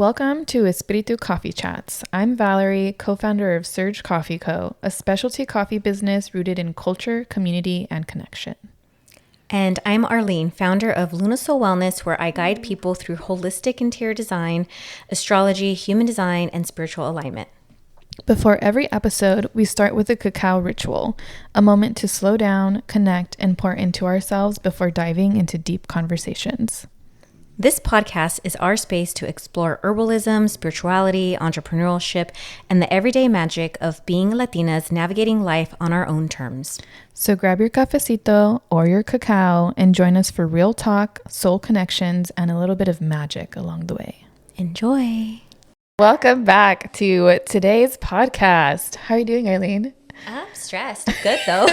Welcome to Espiritu Coffee Chats. I'm Valerie, co-founder of Surge Coffee Co., a specialty coffee business rooted in culture, community, and connection. And I'm Arlene, founder of Lunasol Wellness, where I guide people through holistic interior design, astrology, human design, and spiritual alignment. Before every episode, we start with a cacao ritual, a moment to slow down, connect, and pour into ourselves before diving into deep conversations. This podcast is our space to explore herbalism, spirituality, entrepreneurship, and the everyday magic of being Latinas navigating life on our own terms. So grab your cafecito or your cacao and join us for real talk, soul connections, and a little bit of magic along the way. Enjoy. Welcome back to today's podcast. How are you doing, Arlene? I'm stressed. Good, though.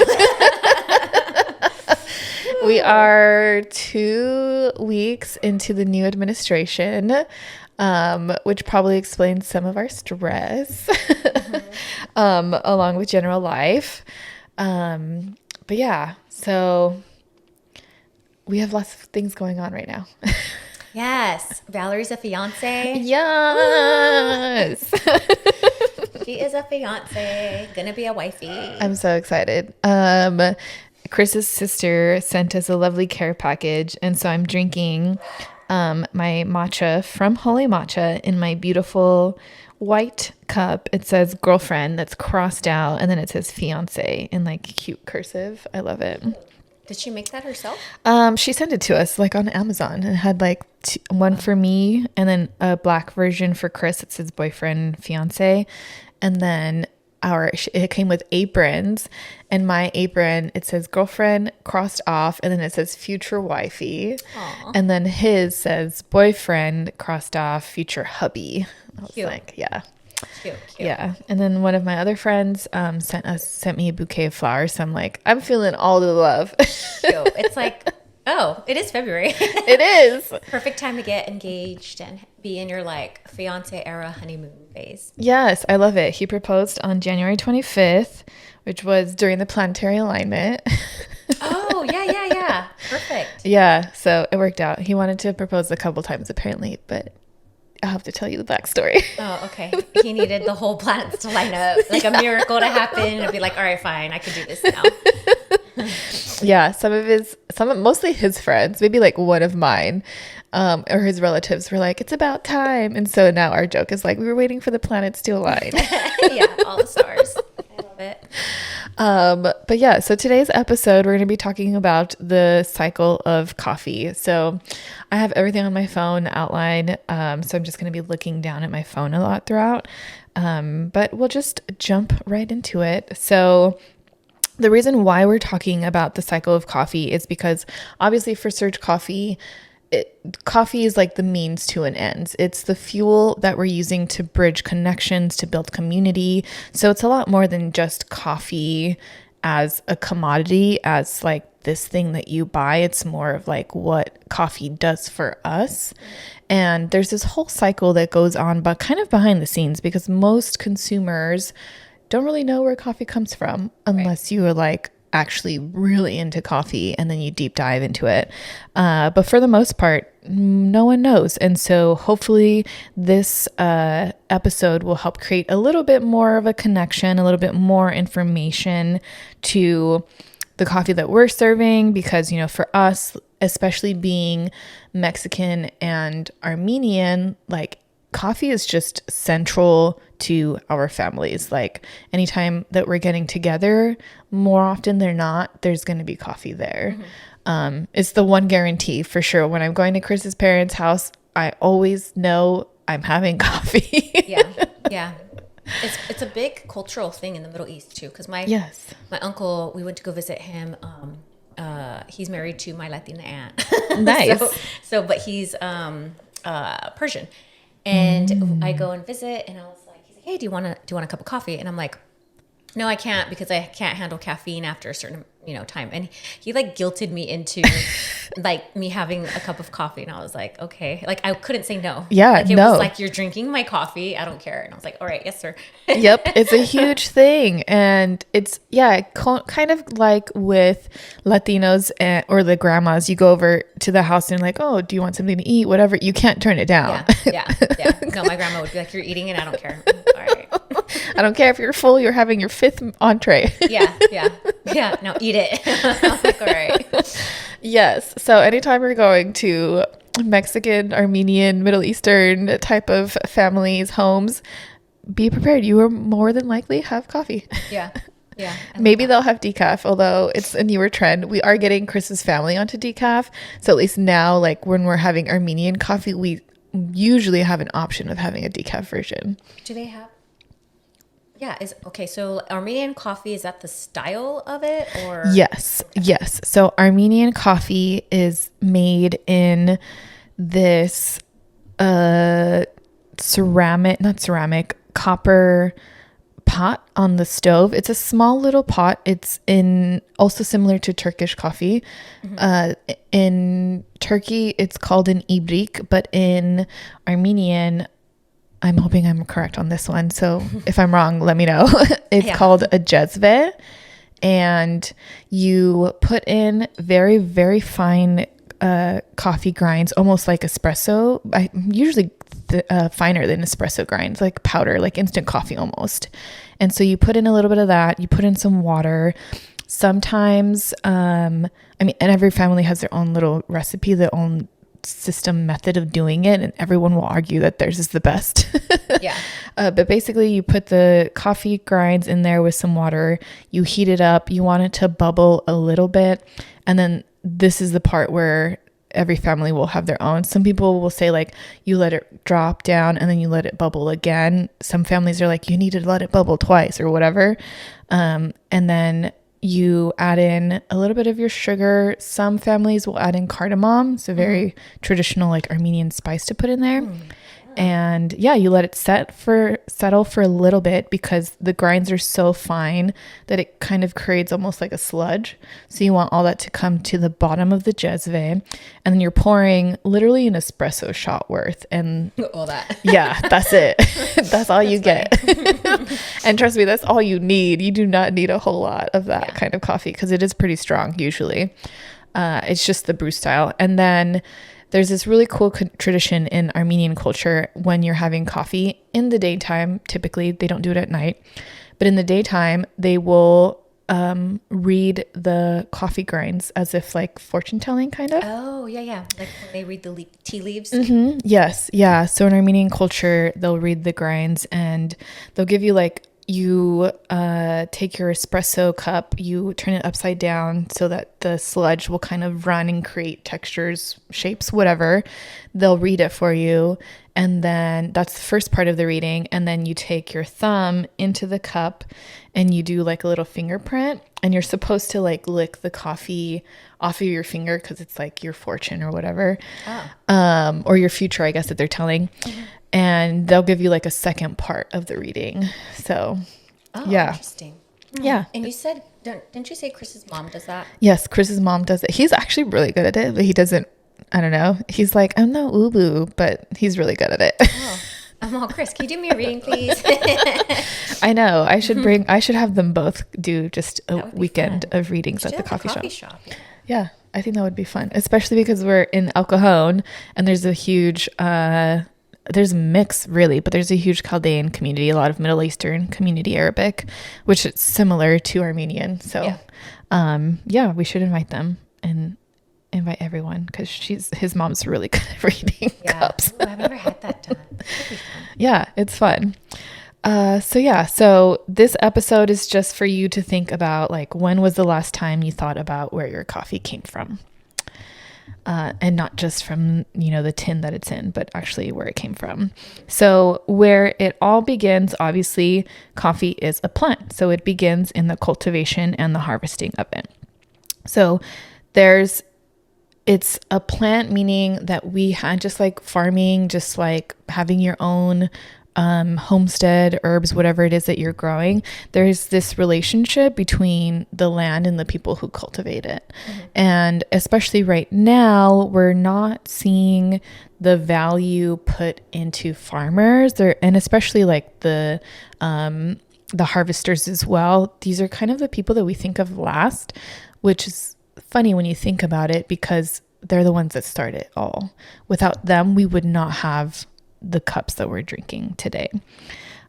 We are 2 weeks into the new administration, which probably explains some of our stress, along with general life. But yeah, so we have lots of things going on right now. Yes. Valerie's a fiance. Yes. She is a fiance. Gonna be a wifey. I'm so excited. Chris's sister sent us a lovely care package, and so I'm drinking my matcha from Holy Matcha in my beautiful white cup. It says girlfriend that's crossed out, and then it says fiance in like cute cursive. I love it. Did she make that herself? She sent it to us like on Amazon. It had like one for me, and then a black version for Chris. It says boyfriend, fiance, and then it came with aprons, and my apron, it says girlfriend crossed off, and then it says future wifey. Aww. And then his says boyfriend crossed off, future hubby. I was like, yeah. Cute. Yeah. And then one of my other friends sent me a bouquet of flowers. So I'm like, I'm feeling all the love. Cute. It's like, oh, it is February. It is. Perfect time to get engaged and be in your like fiance era honeymoon phase. Yes, I love it. He proposed on January 25th, which was during the planetary alignment. Oh, yeah. Perfect. Yeah, so it worked out. He wanted to propose a couple times apparently, but I'll have to tell you the backstory. Oh, okay. He needed the whole planets to line up, like a miracle to happen, and be like, all right, fine, I can do this now. Yeah, mostly his friends, maybe like one of mine, or his relatives were like, it's about time. And so now our joke is like, we were waiting for the planets to align. Yeah, all the stars. I love it. But yeah, so today's episode, we're going to be talking about the cycle of coffee. So I have everything on my phone outlined. So I'm just going to be looking down at my phone a lot throughout. But we'll just jump right into it. So the reason why we're talking about the cycle of coffee is because obviously for Surge Coffee, coffee is like the means to an end. It's the fuel that we're using to bridge connections, to build community. So it's a lot more than just coffee as a commodity, as like this thing that you buy. It's more of like what coffee does for us. And there's this whole cycle that goes on, but kind of behind the scenes, because most consumers don't really know where coffee comes from unless you are like actually really into coffee and then you deep dive into it. But for the most part, no one knows. And so hopefully this episode will help create a little bit more of a connection, a little bit more information to the coffee that we're serving, because, you know, for us, especially being Mexican and Armenian, like coffee is just central to our families. Like anytime that we're getting together, more often than not, there's going to be coffee there. Mm-hmm. It's the one guarantee for sure. When I'm going to Chris's parents' house, I always know I'm having coffee. Yeah. It's a big cultural thing in the Middle East too. Because my uncle, we went to go visit him. He's married to my Latina aunt. Nice. But he's Persian. And I go and visit, and I was like, he's like, hey, do you want a cup of coffee? And I'm like, No, I can't because I can't handle caffeine after a certain, time. And he like guilted me into like me having a cup of coffee. And I was like, okay. Like I couldn't say no. Yeah, like, it no. was like, you're drinking my coffee. I don't care. And I was like, all right, yes, sir. Yep. It's a huge thing. And it's, kind of like with Latinos or the grandmas, you go over to the house and like, oh, do you want something to eat? Whatever. You can't turn it down. Yeah. No, my grandma would be like, you're eating it. I don't care. All right. I don't care if you're full, you're having your 5th entree. Yeah. Now eat it. I was like, all right. Yes. So anytime you're going to Mexican, Armenian, Middle Eastern type of families' homes, be prepared. You will more than likely have coffee. Yeah. Maybe they'll have decaf, although it's a newer trend. We are getting Chris's family onto decaf. So at least now, like when we're having Armenian coffee, we usually have an option of having a decaf version. Do they have? Yeah. So Armenian coffee, is that the style of it or? Yes. So Armenian coffee is made in this copper pot on the stove. It's a small little pot. It's also similar to Turkish coffee. Mm-hmm. In Turkey, it's called an ibrik, but in Armenian, I'm hoping I'm correct on this one. So if I'm wrong, let me know. It's called a jezve, and you put in very, very fine coffee grinds, almost like espresso. Usually finer than espresso grinds, like powder, like instant coffee almost. And so you put in a little bit of that. You put in some water. Sometimes, and every family has their own little recipe, their own system method of doing it, and everyone will argue that theirs is the best. But basically you put the coffee grinds in there with some water, you heat it up, you want it to bubble a little bit, and then this is the part where every family will have their own. Some people will say like you let it drop down and then you let it bubble again. Some families are like you need to let it bubble twice or whatever, and then you add in a little bit of your sugar. Some families will add in cardamom. It's a very traditional like Armenian spice to put in there. And you let it settle for a little bit because the grinds are so fine that it kind of creates almost like a sludge. So you want all that to come to the bottom of the jezve, and then you're pouring literally an espresso shot worth. And all that. Yeah, that's it. That's all you get. And trust me, that's all you need. You do not need a whole lot of that kind of coffee because it is pretty strong usually. It's just the brew style. And then there's this really cool tradition in Armenian culture when you're having coffee in the daytime. Typically, they don't do it at night. But in the daytime, they will read the coffee grinds as if like fortune telling kind of. Oh, yeah. Like when they read the tea leaves. Mm-hmm. Yes. Yeah. So in Armenian culture, they'll read the grinds and they'll give you like, you take your espresso cup, you turn it upside down so that the sludge will kind of run and create textures, shapes, whatever. They'll read it for you. And then that's the first part of the reading. And then you take your thumb into the cup and you do like a little fingerprint, and you're supposed to like lick the coffee off of your finger because it's like your fortune or whatever. Or your future, I guess, that they're telling. Mm-hmm. And they'll give you like a second part of the reading. So, interesting. Yeah. And you said, didn't you say Chris's mom does that? Yes, Chris's mom does it. He's actually really good at it, but he doesn't, I don't know. He's like, I'm no ubu, but he's really good at it. Oh, I'm all, Chris, can you do me a reading, please? I know. I should have them both do just a weekend of readings at the coffee shop. Yeah, I think that would be fun, especially because we're in El Cajon and there's a huge, there's a mix really, but there's a huge Chaldean community, a lot of Middle Eastern community Arabic, which is similar to Armenian. So, we should invite them and invite everyone because his mom's really good at reading cups. Ooh, I've never had that done. Yeah, it's fun. So this episode is just for you to think about like when was the last time you thought about where your coffee came from. And not just from, the tin that it's in, but actually where it came from. So where it all begins, obviously, coffee is a plant. So it begins in the cultivation and the harvesting of it. So it's a plant, meaning that we had just like farming, just like having your own homestead herbs, whatever it is that you're growing, there's this relationship between the land and the people who cultivate it. And especially right now, we're not seeing the value put into farmers there, and especially like the harvesters as well. These are kind of the people that we think of last, which is funny when you think about it, because they're the ones that start it all. Without them, we would not have the cups that we're drinking today.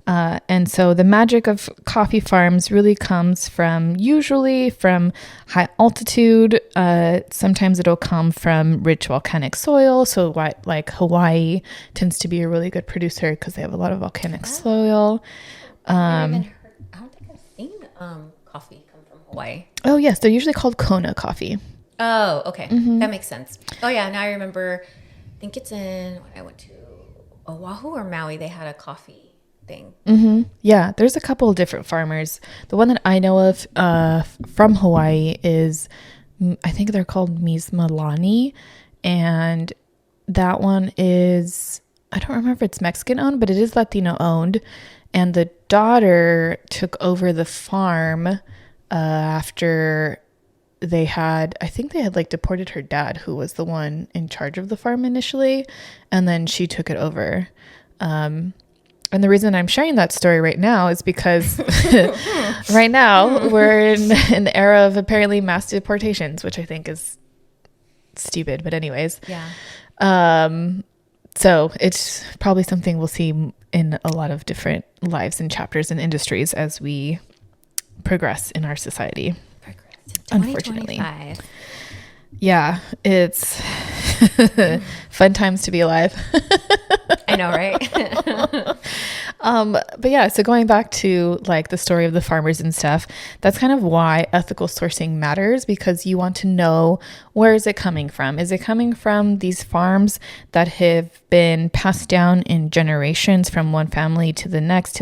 And so the magic of coffee farms really comes usually from high altitude. Sometimes it'll come from rich volcanic soil. So like Hawaii tends to be a really good producer because they have a lot of volcanic soil. I don't think I've seen coffee come from Hawaii. Oh yes, they're usually called Kona coffee. Oh, okay. That makes sense. Oh yeah, now I remember, I think it's when I went to Oahu or Maui, they had a coffee thing. Yeah, there's a couple of different farmers. The one that I know of from Hawaii is, I think they're called Mismalani, and that one is, I don't remember if it's Mexican owned, but it is Latino owned. And the daughter took over the farm after they had like deported her dad, who was the one in charge of the farm initially, and then she took it over. And the reason I'm sharing that story right now is because right now we're in the era of apparently mass deportations, which I think is stupid, but anyways. Yeah. So it's probably something we'll see in a lot of different lives and chapters and industries as we progress in our society. Unfortunately. Yeah, it's fun times to be alive. I know, right? But yeah, so going back to like the story of the farmers and stuff, that's kind of why ethical sourcing matters, because you want to know, where is it coming from? Is it coming from these farms that have been passed down in generations from one family to the next,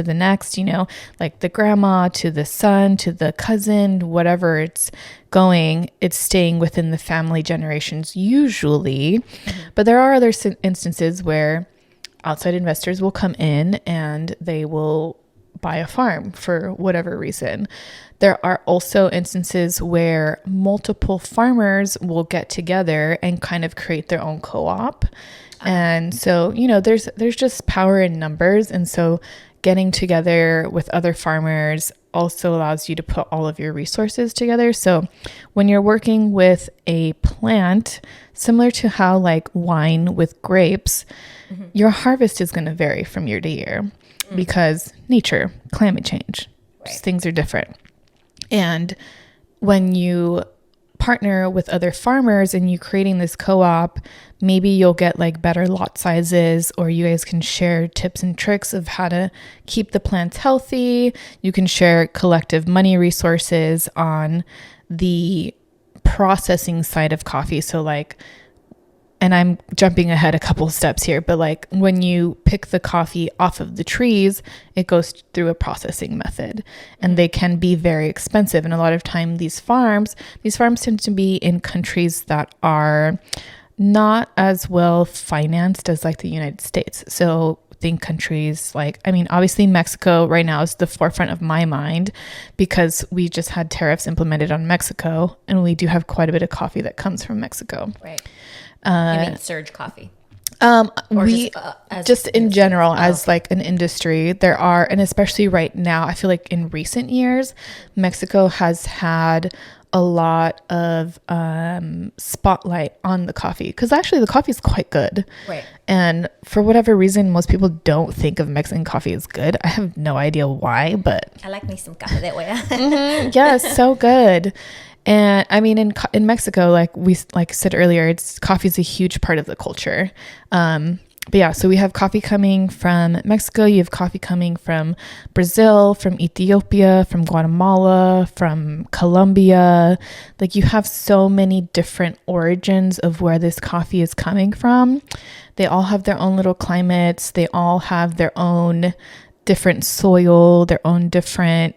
like the grandma to the son to the cousin, whatever it's going, it's staying within the family generations usually. But there are other instances where outside investors will come in and they will buy a farm for whatever reason. There are also instances where multiple farmers will get together and kind of create their own co-op. And so, there's just power in numbers. And so getting together with other farmers also allows you to put all of your resources together. So when you're working with a plant, similar to how like wine with grapes, your harvest is going to vary from year to year because nature, climate change, things are different. And when you partner with other farmers and you creating this co-op, maybe you'll get like better lot sizes, or you guys can share tips and tricks of how to keep the plants healthy. You can share collective money resources on the processing side of coffee. So like, and I'm jumping ahead a couple steps here, but like when you pick the coffee off of the trees, it goes through a processing method, and they can be very expensive. And a lot of time these farms tend to be in countries that are not as well financed as like the United States. So think countries like, obviously Mexico right now is the forefront of my mind because we just had tariffs implemented on Mexico, and we do have quite a bit of coffee that comes from Mexico. Right. You mean surge coffee? Just in general, as like an industry, there are, and especially right now, I feel like in recent years, Mexico has had a lot of spotlight on the coffee, because actually the coffee is quite good. Right. And for whatever reason, most people don't think of Mexican coffee as good. I have no idea why, but I like me some café de olla. Yeah, so good. And in Mexico, like I said earlier, coffee is a huge part of the culture. But yeah, so we have coffee coming from Mexico. You have coffee coming from Brazil, from Ethiopia, from Guatemala, from Colombia. Like you have so many different origins of where this coffee is coming from. They all have their own little climates. They all have their own different soil, their own different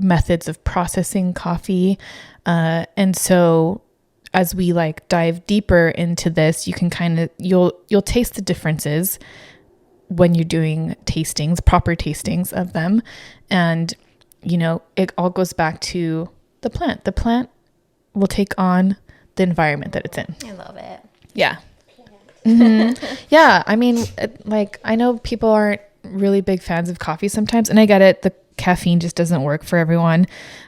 methods of processing coffee. And so as we like dive deeper into this, you can you'll taste the differences when you're doing tastings, proper tastings of them. And, you know, it all goes back to the plant. The plant will take on the environment that it's in. I love it. Yeah. Mm-hmm. Yeah. I mean, like, I know people aren't really big fans of coffee sometimes, and I get it. The caffeine just doesn't work for everyone.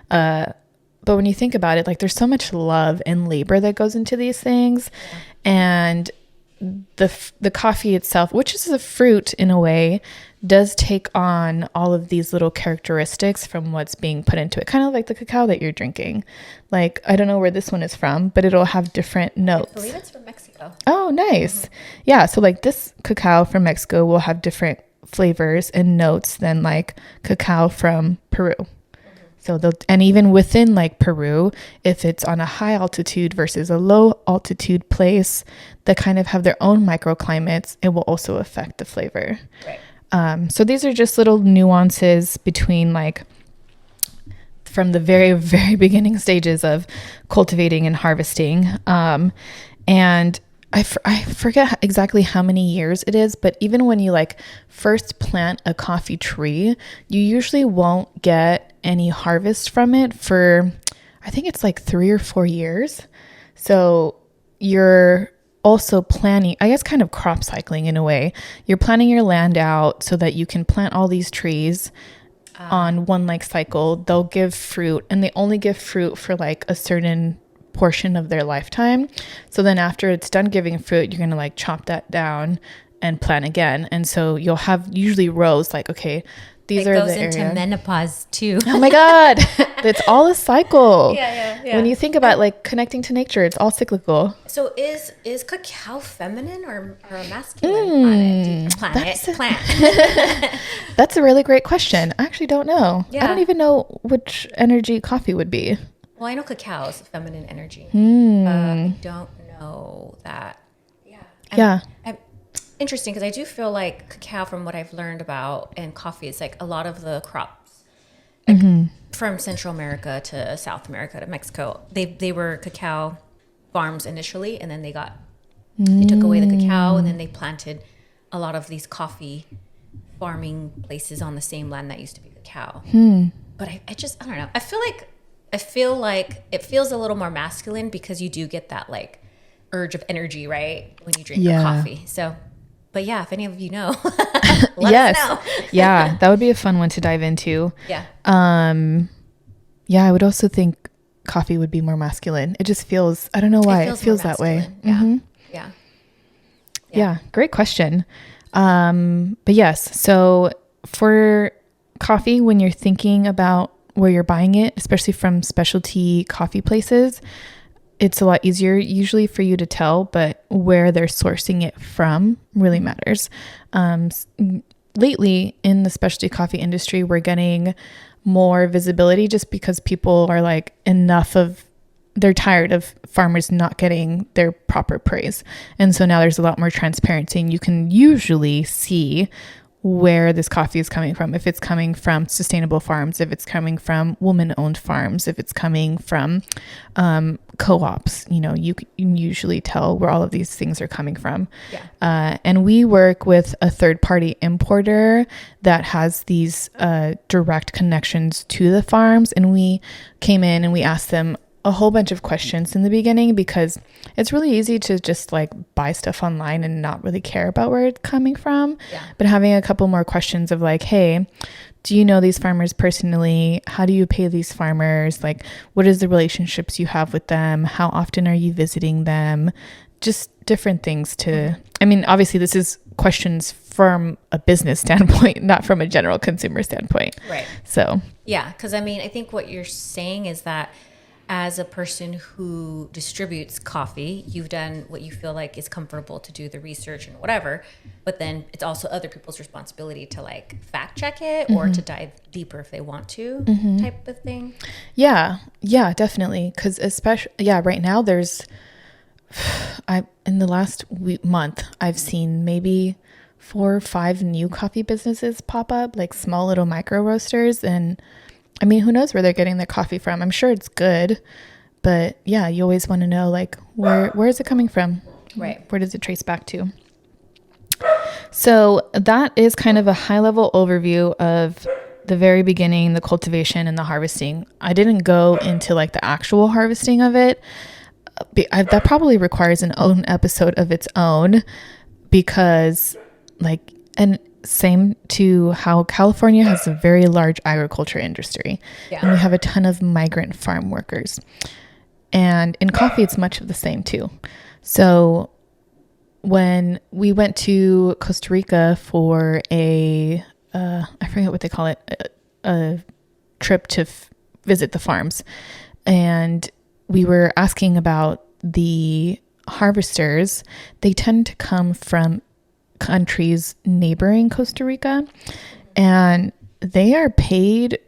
But when you think about it, like, there's so much love and labor that goes into these things. And the coffee itself, which is a fruit in a way, does take on all of these little characteristics from what's being put into it. Kind of like the cacao that you're drinking. Like, I don't know where this one is from, but it'll have different notes. I believe it's from Mexico. Oh, nice. Yeah. So like this cacao from Mexico will have different flavors and notes than like cacao from Peru. So and even within like Peru, if it's on a high altitude versus a low altitude place that kind of have their own microclimates, it will also affect the flavor. Right. So these are just little nuances between like from the very, very beginning stages of cultivating and harvesting. And I forget exactly how many years it is, but even when you like first plant a coffee tree, you usually won't get any harvest from it for, I think it's like 3 or 4 years. So you're also planning, I guess, kind of crop cycling in a way. You're planning your land out so that you can plant all these trees on one like cycle. They'll give fruit, and they only give fruit for like a certain portion of their lifetime. So then after it's done giving fruit, you're going to like chop that down and plant again. And so you'll have usually rows like, okay, these are the areas. It goes into menopause too. Oh my God. It's all a cycle. Yeah. When you think about like connecting to nature, it's all cyclical. So is cacao feminine or a masculine plant? That's a really great question. I actually don't know. Yeah. I don't even know which energy coffee would be. Well, I know cacao is feminine energy. I don't know that. Yeah. Interesting, because I do feel like cacao, from what I've learned about, and coffee, is like a lot of the crops from Central America to South America to Mexico. They were cacao farms initially, and then they took away the cacao, and then they planted a lot of these coffee farming places on the same land that used to be cacao. But I don't know. I feel like it feels a little more masculine because you do get that like urge of energy, right, when you drink your coffee. So. But yeah, if any of you know, let us know. Yeah, that would be a fun one to dive into. Yeah. Yeah, I would also think coffee would be more masculine. It just feels, I don't know why, it feels that way. Yeah. Yeah, great question. But yes, so for coffee, when you're thinking about where you're buying it, especially from specialty coffee places, it's a lot easier usually for you to tell, but where they're sourcing it from really matters. Lately in the specialty coffee industry, we're getting more visibility just because people are like they're tired of farmers not getting their proper praise. And so now there's a lot more transparency, and you can usually see where this coffee is coming from. If it's coming from sustainable farms, if it's coming from woman-owned farms, if it's coming from co-ops, you can usually tell where all of these things are coming from. And we work with a third-party importer that has these direct connections to the farms. And we came in and we asked them a whole bunch of questions in the beginning, because it's really easy to just like buy stuff online and not really care about where it's coming from. But having a couple more questions of like, hey, do you know these farmers personally? How do you pay these farmers? Like, what is the relationships you have with them? How often are you visiting them? Just different things I mean, obviously this is questions from a business standpoint, not from a general consumer standpoint. Right. So, yeah. Cause I mean, I think what you're saying is that as a person who distributes coffee, you've done what you feel like is comfortable to do the research and whatever, but then it's also other people's responsibility to like fact check it or to dive deeper if they want to, type of thing. Yeah, definitely. Because especially, right now there's, in the last month, I've seen maybe 4 or 5 new coffee businesses pop up, like small little micro roasters. And I mean, who knows where they're getting their coffee from? I'm sure it's good, but yeah, you always want to know like where is it coming from? Right. Where does it trace back to? So that is kind of a high level overview of the very beginning, the cultivation and the harvesting. I didn't go into like the actual harvesting of it. That probably requires an own episode of its own, because like, and same to how California has a very large agriculture industry. Yeah. And we have a ton of migrant farm workers. And in coffee, it's much of the same too. So when we went to Costa Rica for I forget what they call it, a trip to visit the farms. And we were asking about the harvesters. They tend to come from countries neighboring Costa Rica, and they are paid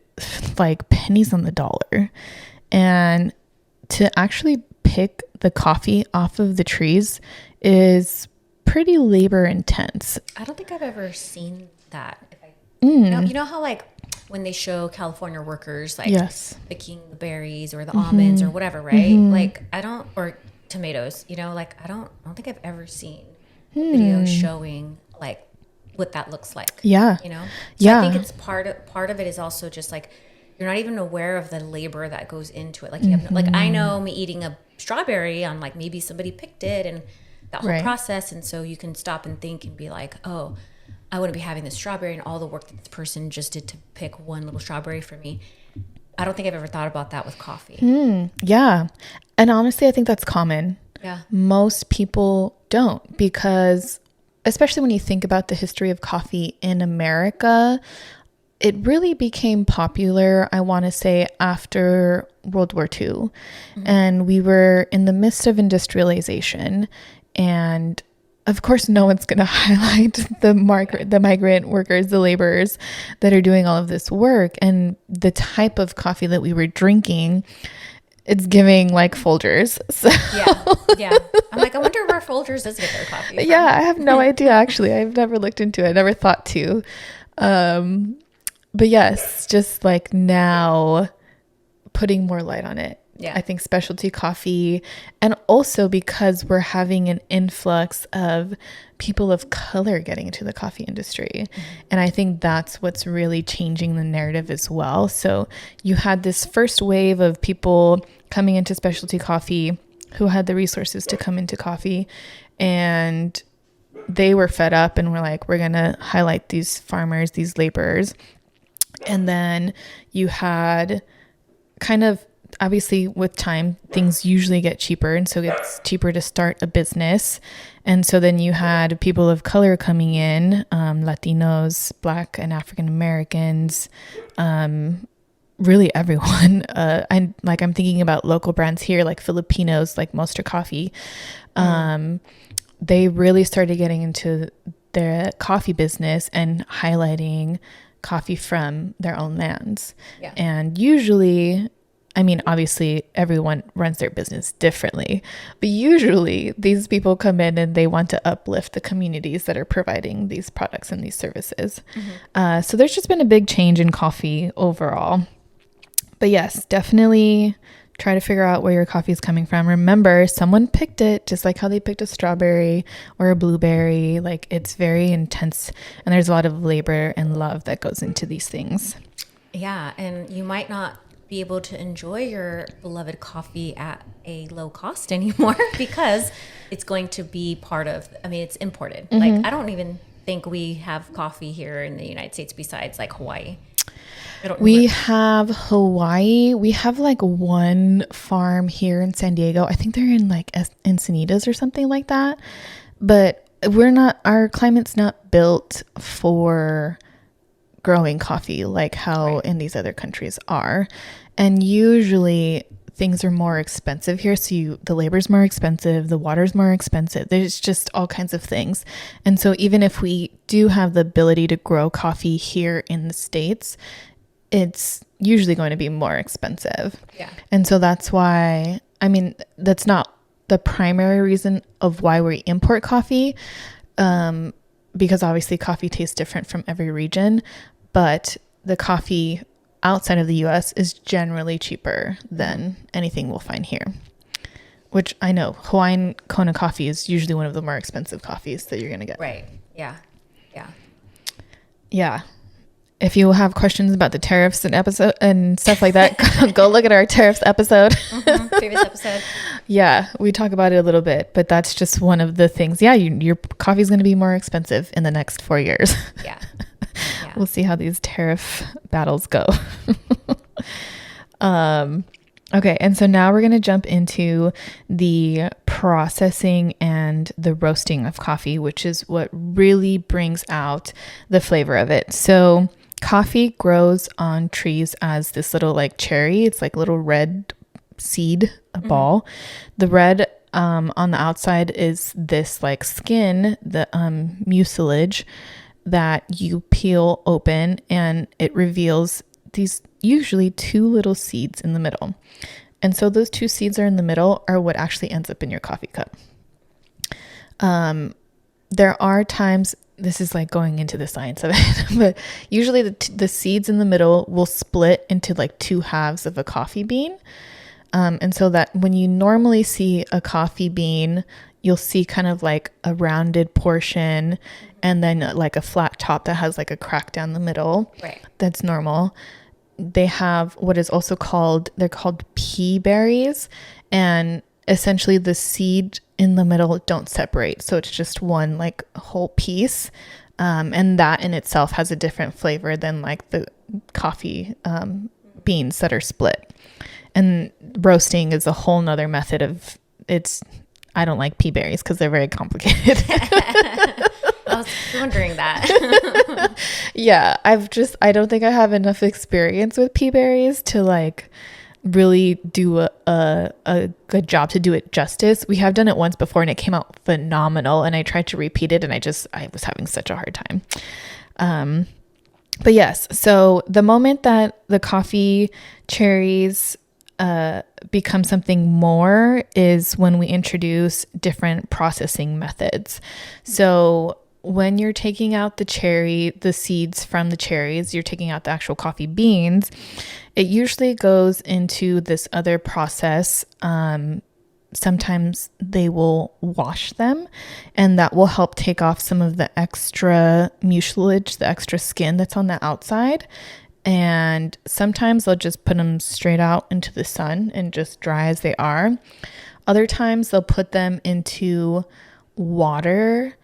like pennies on the dollar. And to actually pick the coffee off of the trees is pretty labor intense. I don't think I've ever seen that. You know how like when they show California workers like picking the berries or the almonds or whatever, right? Like or tomatoes, like I don't think I've ever seen videos showing like what that looks like. Yeah. So I think it's part of it is also just like you're not even aware of the labor that goes into it. Like you have like I know me eating a strawberry on like maybe somebody picked it and that whole process, and so you can stop and think and be like, oh, I wouldn't be having this strawberry and all the work that this person just did to pick one little strawberry for me. I don't think I've ever thought about that with coffee. Yeah. And honestly, I think that's common. Yeah. Most people don't, because especially when you think about the history of coffee in America, it really became popular, I want to say, after World War II. And we were in the midst of industrialization. And of course, no one's going to highlight the migrant workers, the laborers that are doing all of this work. And the type of coffee that we were drinking, it's giving like Folgers. So. Yeah. I'm like, I wonder where Folgers does get their coffee from. Yeah, I have no idea, actually. I've never looked into it. I never thought to. But yes, just like now putting more light on it. Yeah. I think specialty coffee, and also because we're having an influx of people of color getting into the coffee industry. And I think that's what's really changing the narrative as well. So you had this first wave of people coming into specialty coffee who had the resources to come into coffee, and they were fed up and were like, we're going to highlight these farmers, these laborers. And then you had kind of, obviously with time, things usually get cheaper. And so it's cheaper to start a business. And so then you had people of color coming in, Latinos, Black and African Americans, really everyone. I'm thinking about local brands here, like Filipinos, like Monster Coffee. They really started getting into their coffee business and highlighting coffee from their own lands. Yeah. And usually, I mean, obviously everyone runs their business differently, but usually these people come in and they want to uplift the communities that are providing these products and these services. So there's just been a big change in coffee overall. But yes, definitely try to figure out where your coffee is coming from. Remember, someone picked it, just like how they picked a strawberry or a blueberry. Like, it's very intense, and there's a lot of labor and love that goes into these things. Yeah, and you might not be able to enjoy your beloved coffee at a low cost anymore because it's going to be it's imported. Like, I don't even think we have coffee here in the United States besides like Hawaii. We have Hawaii. We have like one farm here in San Diego. I think they're in like Encinitas or something like that. But our climate's not built for growing coffee like how in these other countries are. And usually things are more expensive here. So the labor's more expensive, the water's more expensive. There's just all kinds of things. And so even if we do have the ability to grow coffee here in the States, it's usually going to be more expensive. Yeah. And so that's why, that's not the primary reason of why we import coffee, because obviously coffee tastes different from every region, but the coffee outside of the US is generally cheaper than anything we'll find here, which I know Hawaiian Kona coffee is usually one of the more expensive coffees that you're going to get. Right. Yeah. Yeah. If you have questions about the tariffs and episode and stuff like that, go look at our tariffs episode. Previous episode. Yeah, we talk about it a little bit, but that's just one of the things. Yeah, your coffee is going to be more expensive in the next 4 years. Yeah. We'll see how these tariff battles go. Okay, and so now we're going to jump into the processing and the roasting of coffee, which is what really brings out the flavor of it. So coffee grows on trees as this little like cherry. It's like little red seed, a ball. The red on the outside is this like skin, the mucilage that you peel open, and it reveals these usually 2 little seeds in the middle. And so those 2 seeds are in the middle are what actually ends up in your coffee cup. There are times, this is like going into the science of it, but usually the seeds in the middle will split into like 2 halves of a coffee bean. And so that when you normally see a coffee bean, you'll see kind of like a rounded portion and then like a flat top that has like a crack down the middle. Right. That's normal. They have what is also they're called pea berries, and essentially the seed in the middle don't separate. So it's just one like whole piece. And that in itself has a different flavor than like the coffee beans that are split. And roasting is a whole nother method of I don't like pea berries because they're very complicated. I was wondering that. Yeah, I don't think I have enough experience with pea berries to like really do a good job to do it justice. We have done it once before and it came out phenomenal, and I tried to repeat it and I was having such a hard time. But yes, so the moment that the coffee cherries become something more is when we introduce different processing methods. So when you're taking out the seeds from the cherries, you're taking out the actual coffee beans, it usually goes into this other process. Sometimes they will wash them, and that will help take off some of the extra mucilage, the extra skin that's on the outside. And sometimes they'll just put them straight out into the sun and just dry as they are. Other times they'll put them into water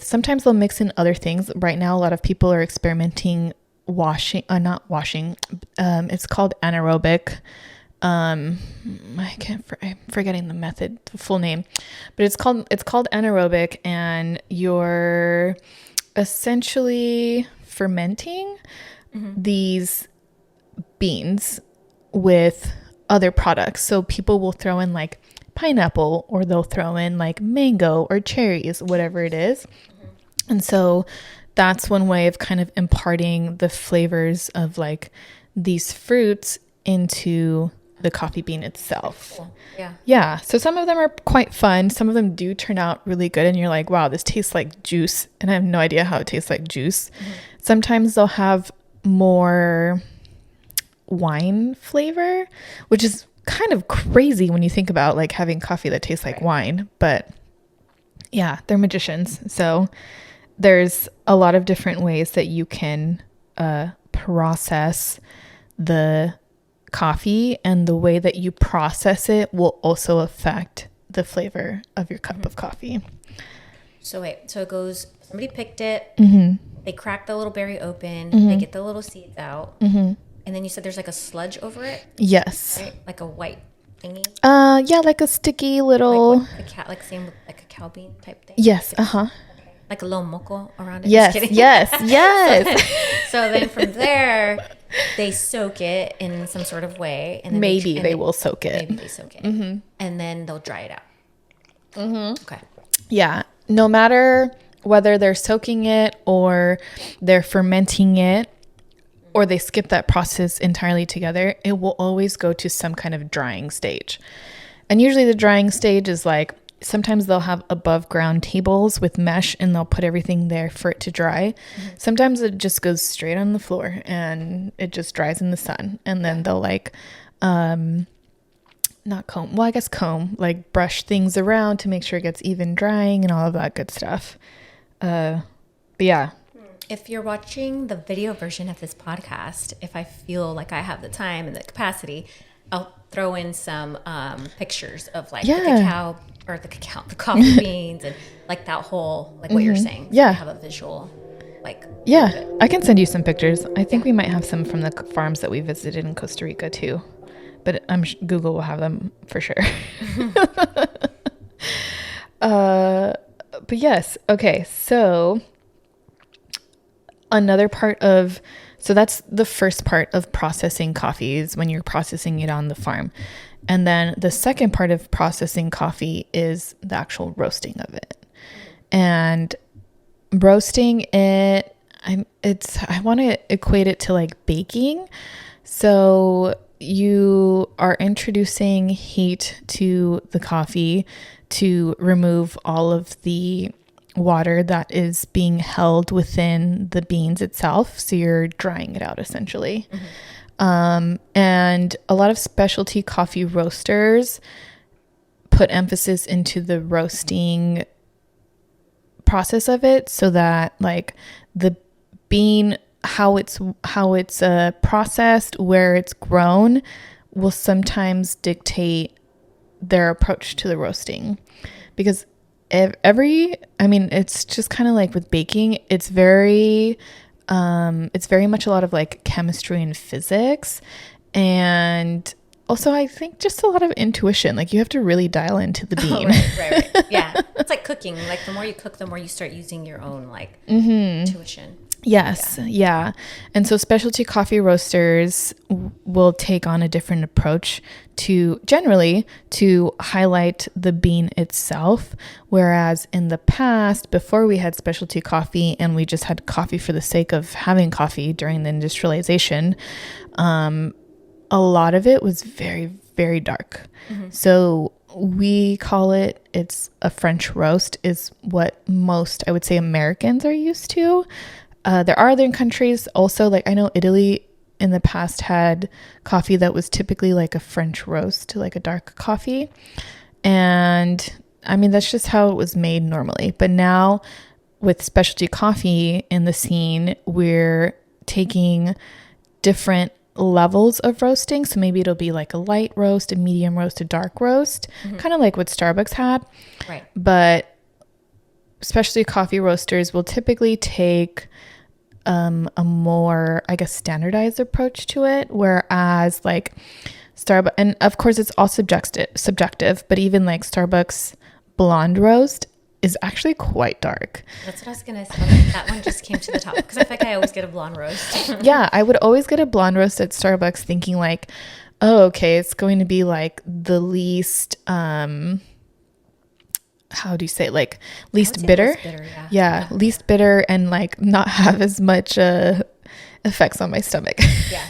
sometimes they'll mix in other things. Right now, a lot of people are experimenting not washing. It's called anaerobic. I'm forgetting the full name, but it's called anaerobic, and you're essentially fermenting these beans with other products. So people will throw in like pineapple, or they'll throw in like mango or cherries, whatever it is. And so that's one way of kind of imparting the flavors of like these fruits into the coffee bean itself. Cool. Yeah. So some of them are quite fun. Some of them do turn out really good, and you're like, wow, this tastes like juice. And I have no idea how it tastes like juice. Sometimes they'll have more wine flavor, which is kind of crazy when you think about like having coffee that tastes like wine. But yeah, they're magicians. So there's a lot of different ways that you can process the coffee, and the way that you process it will also affect the flavor of your cup of coffee. So it goes, somebody picked it, they crack the little berry open, they get the little seeds out, and then you said there's like a sludge over it? Yes. Right? Like a white thingy? Yeah, like a sticky little... Like a cow bean type thing? Yes, Like a little moco around it? Yes, yes. So then from there, they soak it in some sort of way. And then they will soak it. Maybe they soak it. And then they'll dry it out. Okay. Yeah. No matter whether they're soaking it or they're fermenting it, or they skip that process entirely together, it will always go to some kind of drying stage. And usually the drying stage is like, sometimes they'll have above ground tables with mesh, and they'll put everything there for it to dry. Sometimes it just goes straight on the floor and it just dries in the sun. And then they'll like, comb, like brush things around to make sure it gets even drying and all of that good stuff. But yeah, if you're watching the video version of this podcast, if I feel like I have the time and the capacity, I'll throw in some pictures of like the coffee beans and like that whole, like what you're saying. So I have a visual, like. Yeah, I can send you some pictures. I think we might have some from the farms that we visited in Costa Rica too. But Google will have them for sure. But yes. Okay. So so that's the first part of processing coffee is when you're processing it on the farm. And then the second part of processing coffee is the actual roasting of it. And roasting it, I want to equate it to like baking. So you are introducing heat to the coffee to remove all of the water that is being held within the beans itself. So you're drying it out essentially. And a lot of specialty coffee roasters put emphasis into the roasting process of it so that like the bean, how it's processed, where it's grown will sometimes dictate their approach to the roasting. Because it's just kind of like with baking, it's very much a lot of like chemistry and physics, and also I think just a lot of intuition. Like you have to really dial into the bean. Right. Yeah, it's like cooking. Like the more you cook, the more you start using your own like intuition. Yes. Yeah. And so specialty coffee roasters will take on a different approach to highlight the bean itself. Whereas in the past, before we had specialty coffee and we just had coffee for the sake of having coffee during the industrialization, a lot of it was very, very dark. So we call it's a French roast is what most, I would say, Americans are used to. There are other countries also, like I know Italy in the past had coffee that was typically like a French roast, like a dark coffee. And I mean, that's just how it was made normally. But now with specialty coffee in the scene, we're taking different levels of roasting. So maybe it'll be like a light roast, a medium roast, a dark roast, kind of like what Starbucks had. Right. But specialty coffee roasters will typically take a more, I guess, standardized approach to it. Whereas like Starbucks, and of course it's all subjective, but even like Starbucks blonde roast is actually quite dark. That's what I was going to say. That one just came to the top because I feel like I always get a blonde roast. Yeah, I would always get a blonde roast at Starbucks thinking like, oh, okay, it's going to be like the least, how do you say it? Like least bitter? Least bitter, yeah. Least bitter and like not have as much effects on my stomach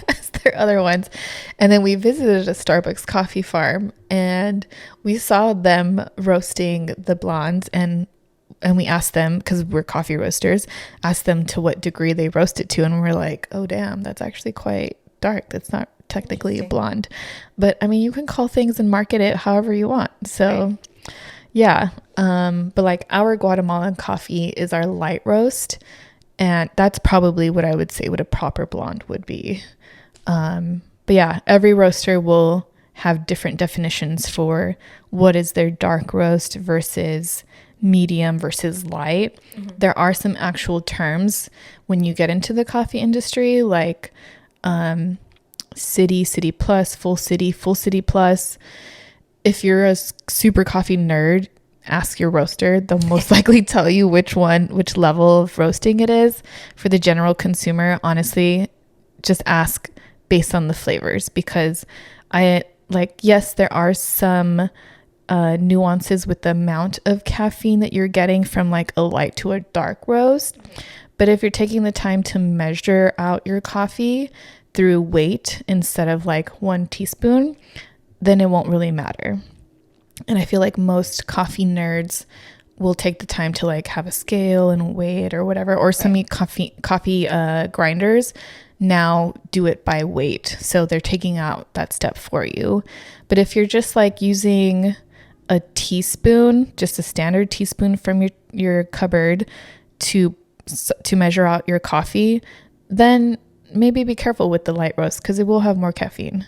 as their other ones. And then we visited a Starbucks coffee farm and we saw them roasting the blondes and we asked them, because we're coffee roasters, asked them to what degree they roast it to, and we're like, oh damn, that's actually quite dark. That's not technically a blonde, but I mean you can call things and market it however you want. So right. Yeah. But like our Guatemalan coffee is our light roast, and that's probably what I would say what a proper blonde would be. But yeah, every roaster will have different definitions for what is their dark roast versus medium versus light. There are some actual terms when you get into the coffee industry, like city plus, full city plus. If you're a super coffee nerd, ask your roaster. They'll most likely tell you which level of roasting it is. For the general consumer, honestly, just ask based on the flavors, because yes, there are some nuances with the amount of caffeine that you're getting from like a light to a dark roast. But if you're taking the time to measure out your coffee through weight instead of like 1 teaspoon, then it won't really matter. And I feel like most coffee nerds will take the time to like have a scale and weigh it or whatever, or some coffee grinders now do it by weight. So they're taking out that step for you. But if you're just like using a teaspoon, just a standard teaspoon from your cupboard to to measure out your coffee, then maybe be careful with the light roast because it will have more caffeine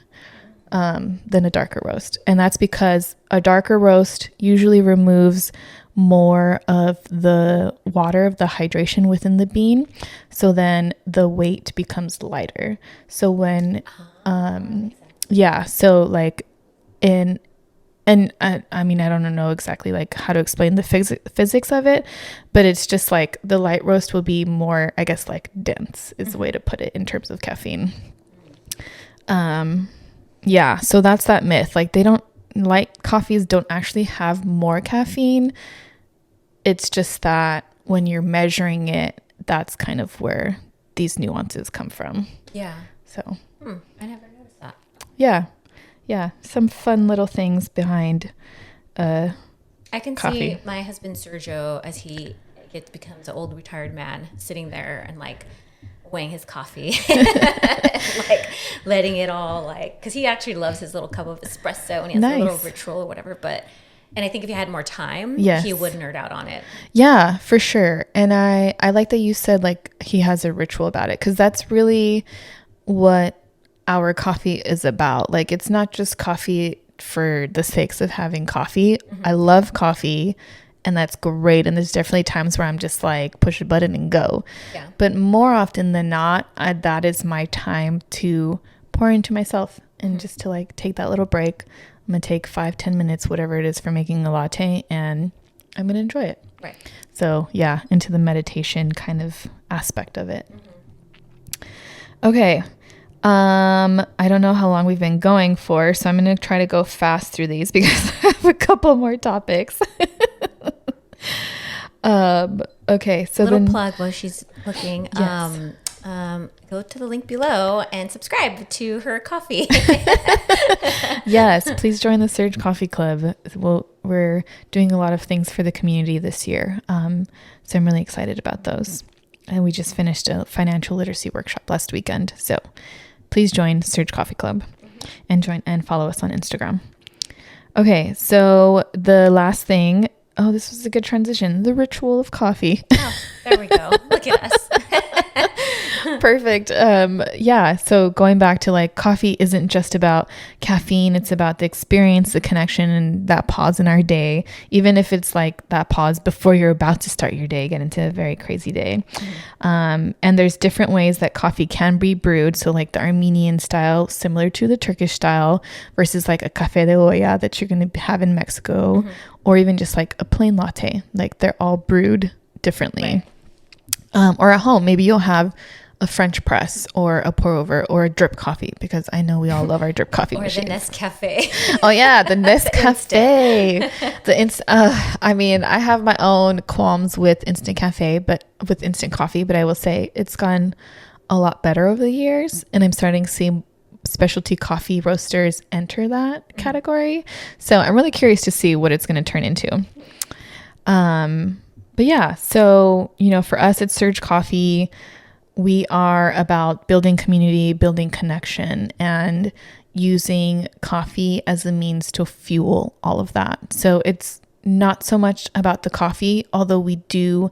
than a darker roast. And that's because a darker roast usually removes more of the water, of the hydration within the bean. So then the weight becomes lighter. So when, so like I mean, I don't know exactly like how to explain the physics of it, but it's just like the light roast will be more, I guess, like dense is the way to put it in terms of caffeine. So that's that myth. Like light coffees don't actually have more caffeine. It's just that when you're measuring it, that's kind of where these nuances come from. Yeah. So. I never noticed that. Yeah. Yeah, some fun little things behind I can coffee. see my husband Sergio as he becomes an old retired man sitting there and like weighing his coffee, like letting it all like, because he actually loves his little cup of espresso and he has a little ritual or whatever. And I think if he had more time, he would nerd out on it. Yeah, for sure. And I like that you said like he has a ritual about it, because that's really what our coffee is about. Like, it's not just coffee for the sakes of having coffee. I love coffee and that's great. And there's definitely times where I'm just like push a button and go. Yeah. But more often than not, that is my time to pour into myself and just to like take that little break. I'm going to take 5-10 minutes, whatever it is, for making a latte, and I'm going to enjoy it. Right. So yeah, into the meditation kind of aspect of it. Okay. I don't know how long we've been going for, so I'm going to try to go fast through these because I have a couple more topics. Okay. So little plug while she's looking. Yes. Go to the link below and subscribe to her coffee. Yes, please join the Surge Coffee Club. We're doing a lot of things for the community this year. So I'm really excited about those. And we just finished a financial literacy workshop last weekend. So please join Surge Coffee Club and follow us on Instagram. Okay, so the last thing. Oh, this was a good transition. The ritual of coffee. Oh, there we go. Look at us. Perfect. Yeah. So going back to like coffee isn't just about caffeine. It's about the experience, the connection, and that pause in our day. Even if it's like that pause before you're about to start your day, get into a very crazy day. And there's different ways that coffee can be brewed. So like the Armenian style, similar to the Turkish style, versus like a café de olla that you're going to have in Mexico, or even just like a plain latte. Like they're all brewed differently. Right. Or at home, maybe you'll have a French press or a pour over or a drip coffee, because I know we all love our drip coffee machines. Or the Nescafe. Oh yeah, the Nescafe. I mean, I have my own qualms with instant coffee, but I will say it's gotten a lot better over the years, and I'm starting to see specialty coffee roasters enter that category. So I'm really curious to see what it's going to turn into. But yeah, so, for us at Surge Coffee, we are about building community, building connection, and using coffee as a means to fuel all of that. So it's not so much about the coffee, although we do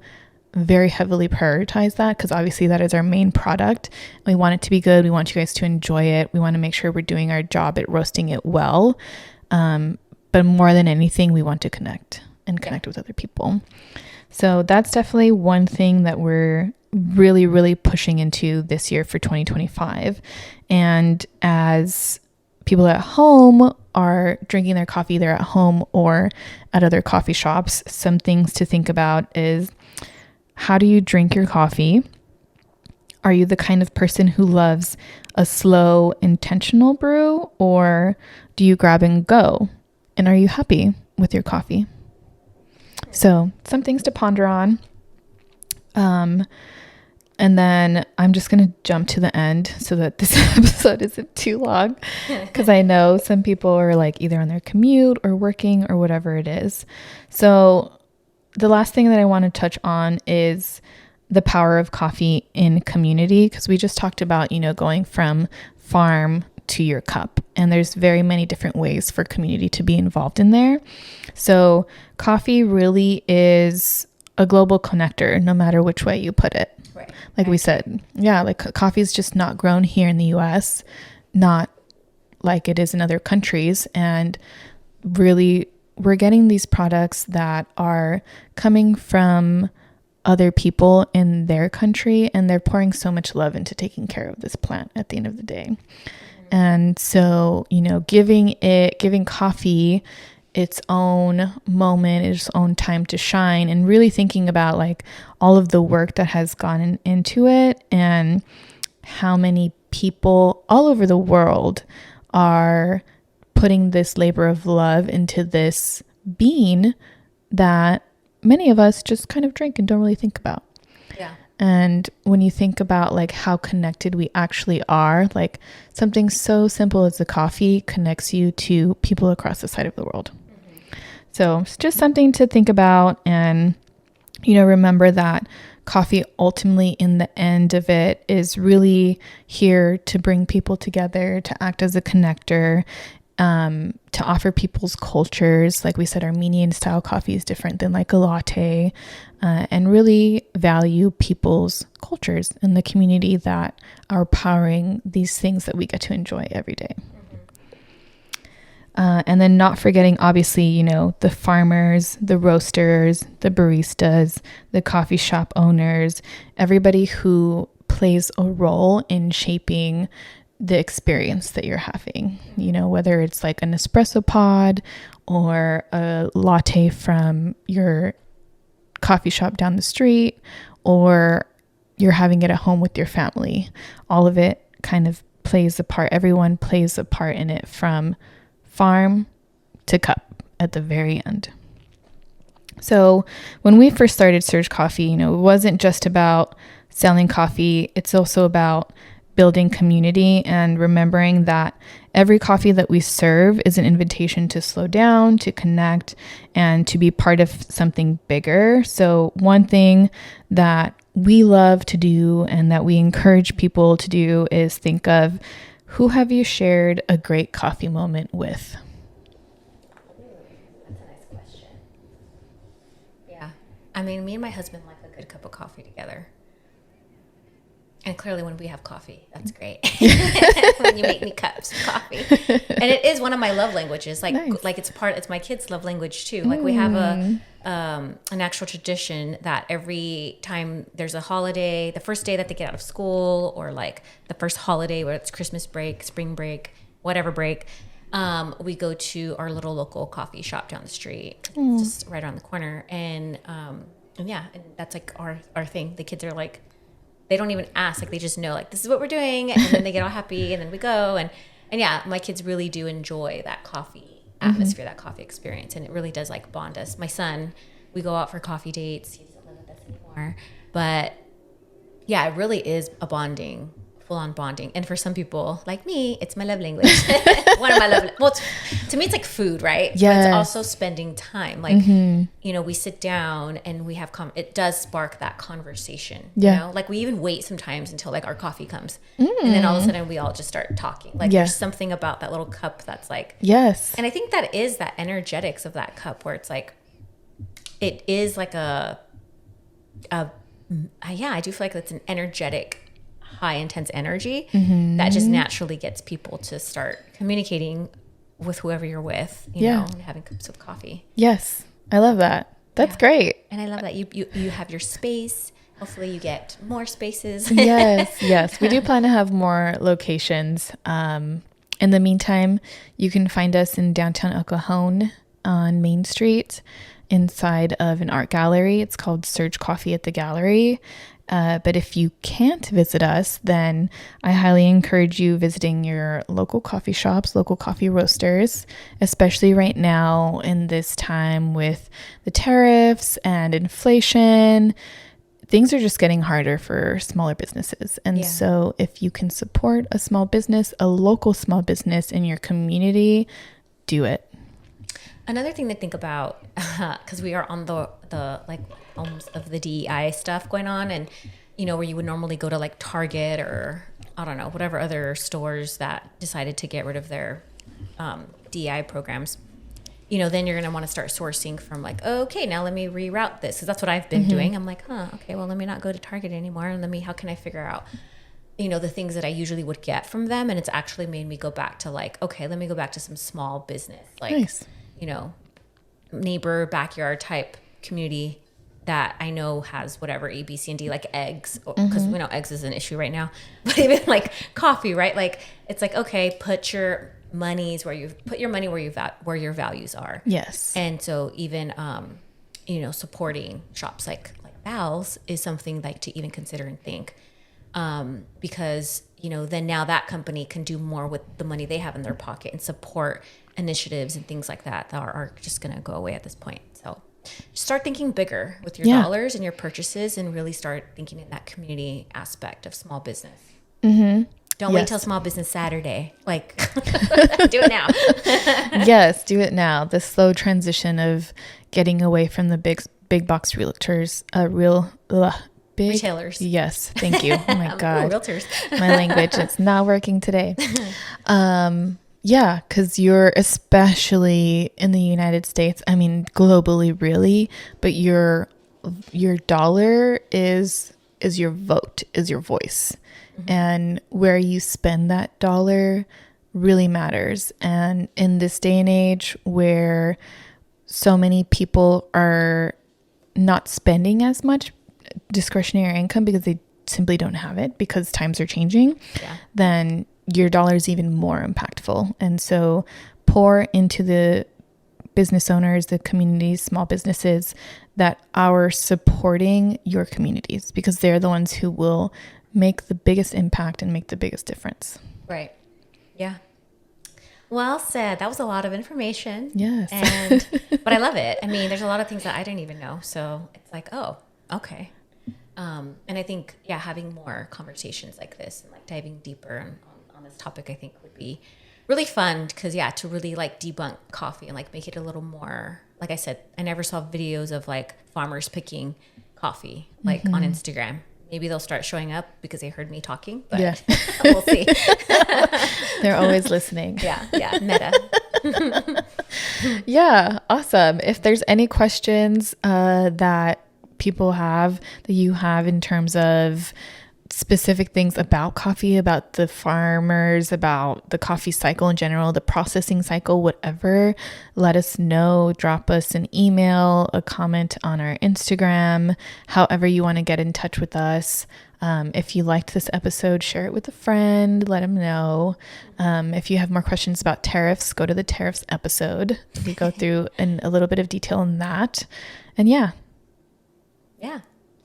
very heavily prioritize that, because obviously that is our main product. We want it to be good. We want you guys to enjoy it. We want to make sure we're doing our job at roasting it well. But more than anything, we want to connect with other people. So that's definitely one thing that we're really, really pushing into this year for 2025. And as people at home are drinking their coffee either at home or at other coffee shops, some things to think about is, how do you drink your coffee? Are you the kind of person who loves a slow, intentional brew, or do you grab and go? And are you happy with your coffee? So some things to ponder on. And then I'm just going to jump to the end so that this episode isn't too long, because I know some people are like either on their commute or working or whatever it is. So the last thing that I want to touch on is the power of coffee in community, because we just talked about, going from farm to your cup, and there's very many different ways for community to be involved in there. So coffee really is a global connector, no matter which way you put it. Right. Like we said, yeah, like coffee is just not grown here in the US, not like it is in other countries. And really, we're getting these products that are coming from other people in their country, and they're pouring so much love into taking care of this plant at the end of the day. And so, you know, giving coffee its own moment, its own time to shine, and really thinking about like all of the work that has gone into it, and how many people all over the world are putting this labor of love into this bean that many of us just kind of drink and don't really think about. Yeah. And when you think about like how connected we actually are, like something so simple as the coffee connects you to people across the side of the world. Mm-hmm. So it's just something to think about, and, you know, remember that coffee ultimately in the end of it is really here to bring people together, to act as a connector, to offer people's cultures. Like we said, Armenian style coffee is different than like a latte, and really value people's cultures and the community that are powering these things that we get to enjoy every day. And then not forgetting, obviously, you know, the farmers, the roasters, the baristas, the coffee shop owners, everybody who plays a role in shaping the experience that you're having, you know, whether it's like an espresso pod or a latte from your coffee shop down the street, or you're having it at home with your family. All of it kind of plays a part. Everyone plays a part in it, from farm to cup at the very end. So when we first started Surge Coffee, you know, it wasn't just about selling coffee. It's also about building community and remembering that every coffee that we serve is an invitation to slow down, to connect, and to be part of something bigger. So one thing that we love to do and that we encourage people to do is think of, who have you shared a great coffee moment with? That's a nice question. Yeah. I mean, me and my husband like a good cup of coffee together. And clearly when we have coffee, that's great. When you make me cups of coffee. And it is one of my love languages. Like, nice. Like it's my kids' love language too. Like we have an actual tradition that every time there's a holiday, the first day that they get out of school, or like the first holiday, whether it's Christmas break, spring break, whatever break, we go to our little local coffee shop down the street, just right around the corner. And yeah, and that's like our thing. The kids are like, they don't even ask, like they just know, like, this is what we're doing, and then they get all happy, and then we go, and yeah, my kids really do enjoy that coffee atmosphere, that coffee experience, and it really does like bond us. My son, we go out for coffee dates. He doesn't live with us anymore, but yeah, it really is a bonding, full-on bonding. And for some people like me, it's my love language. One of my love. Well, to me, it's like food, right? Yes. But it's also spending time. Like, you know, we sit down and we have it does spark that conversation. Yeah. You know, like we even wait sometimes until like our coffee comes, and then all of a sudden we all just start talking. Like there's something about that little cup that's like, yes. And I think that is that energetics of that cup, where it's like, it is like yeah, I do feel like it's an energetic, high intense energy that just naturally gets people to start communicating with whoever you're with, you know, and having cups of coffee. Yes. I love that. That's great. And I love that you have your space. Hopefully you get more spaces. Yes. We do plan to have more locations. In the meantime, you can find us in downtown El Cajon on Main Street, inside of an art gallery. It's called Surge Coffee at the Gallery. But if you can't visit us, then I highly encourage you visiting your local coffee shops, local coffee roasters, especially right now in this time with the tariffs and inflation. Things are just getting harder for smaller businesses. And so if you can support a small business, a local small business in your community, do it. Another thing to think about, because we are on the like almost of the DEI stuff going on, and you know, where you would normally go to like Target or I don't know, whatever other stores that decided to get rid of their DEI programs. then you're going to want to start sourcing from like, okay, now let me reroute this. Cause that's what I've been doing. I'm like, okay, well, let me not go to Target anymore. And how can I figure out, the things that I usually would get from them. And it's actually made me go back to like, okay, let me go back to some small business, like, nice. Neighbor, backyard type community that I know has whatever A, B, C, and D, like eggs, because we know eggs is an issue right now, but even like coffee, right? Like, it's like, okay, put your money where your values are. Yes. And so even, supporting shops like Val's is something like to even consider and think, because, then now that company can do more with the money they have in their pocket and support initiatives and things like that are just going to go away at this point. So start thinking bigger with your dollars and your purchases, and really start thinking in that community aspect of small business. Don't wait till Small Business Saturday. Like, do it now. Yes, do it now. The slow transition of getting away from the big box realtors, big retailers. Yes, thank you. Oh my God. Realtors. My language, it's not working today. Yeah, because you're, especially in the United States, I mean, globally, really, but your dollar is your vote, is your voice. And where you spend that dollar really matters. And in this day and age where so many people are not spending as much discretionary income because they simply don't have it, because times are changing, then your dollar is even more impactful. And so pour into the business owners, the communities, small businesses that are supporting your communities, because they're the ones who will make the biggest impact and make the biggest difference. Right. Yeah. Well said. That was a lot of information. Yes. But I love it. I mean, there's a lot of things that I didn't even know. So it's like, oh, okay. And I think, having more conversations like this and like diving deeper on this topic, I think would be really fun, because to really like debunk coffee and like make it a little more, like I said, I never saw videos of like farmers picking coffee like on Instagram. Maybe they'll start showing up because they heard me talking, but we'll see. They're always listening. Yeah. Meta. Yeah. Awesome. If there's any questions that people have, that you have in terms of specific things about coffee, about the farmers, about the coffee cycle in general, the processing cycle, whatever, let us know. Drop us an email, a comment on our Instagram, however you want to get in touch with us. If you liked this episode, share it with a friend, let them know. If you have more questions about tariffs, go to the tariffs episode. We go through in a little bit of detail in that. And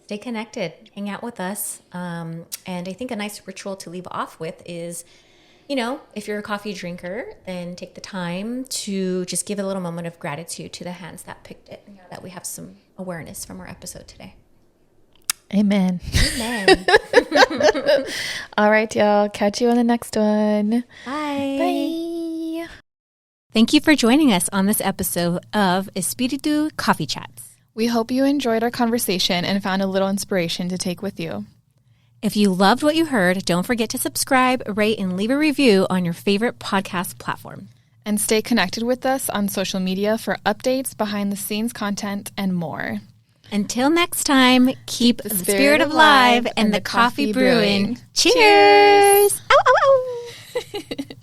stay connected, hang out with us. And I think a nice ritual to leave off with is, if you're a coffee drinker, then take the time to just give a little moment of gratitude to the hands that picked it, that we have some awareness from our episode today. Amen. All right, y'all. Catch you on the next one. Bye. Bye. Thank you for joining us on this episode of Espiritu Coffee Chats. We hope you enjoyed our conversation and found a little inspiration to take with you. If you loved what you heard, don't forget to subscribe, rate, and leave a review on your favorite podcast platform. And stay connected with us on social media for updates, behind-the-scenes content, and more. Until next time, keep the spirit alive and the coffee brewing. Cheers! Ow, ow, ow.